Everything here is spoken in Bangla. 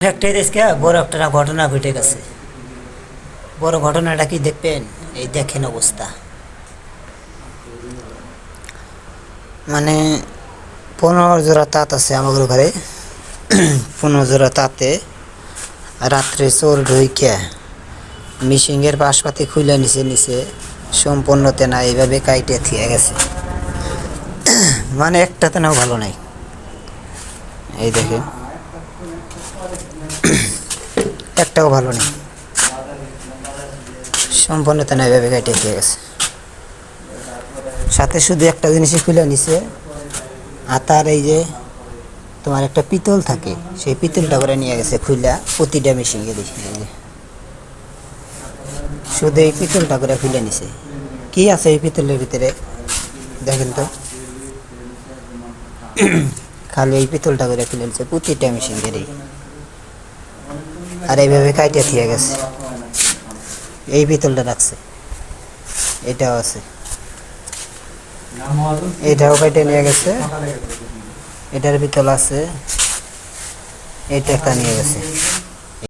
ফ্যাক্টরি আজকে বড় একটা ঘটনা ঘটে গেছে। বড় ঘটনাটা কি দেখবেন? এই দেখেন অবস্থা। মানে 15 জোড়া তাঁত আছে আমাদের ঘরে। 15 জোড়া তাঁতে রাত্রে চোর ঢুইকা মিশিংয়ের বাঁশপাতি খুলে নিচে সম্পূর্ণতে না এইভাবে কাইটে থিয়ে গেছে। মানে একটাতে নাও ভালো নাই। এই দেখেন, একটাও ভালো নেই, সম্পূর্ণতে না এইভাবে কাইটে থিয়ে গেছে। সাথে শুধু একটা জিনিসই খুলে নিছে, আতার এই যে তোমার একটা পিতল থাকে, সেই পিতলটা করে নিয়ে গেছে খুইলা প্রতিটা মেশিনে দিছে। শুধু এই পিতলটা করে খুলে নিছে। কি আছে এই পিতলের ভিতরে দেখেন তো। খালি এই পিতলটা করে খুলে নিছে প্রতিটা মেশিনেরই। আর এইভাবে কাইটে থিয়ে গেছে। এই পিতলটা রাখছে, এটাও আছে, এটাও কাইটে নিয়ে গেছে। এটার পিতল আছে, এটা একটা নিয়ে গেছে।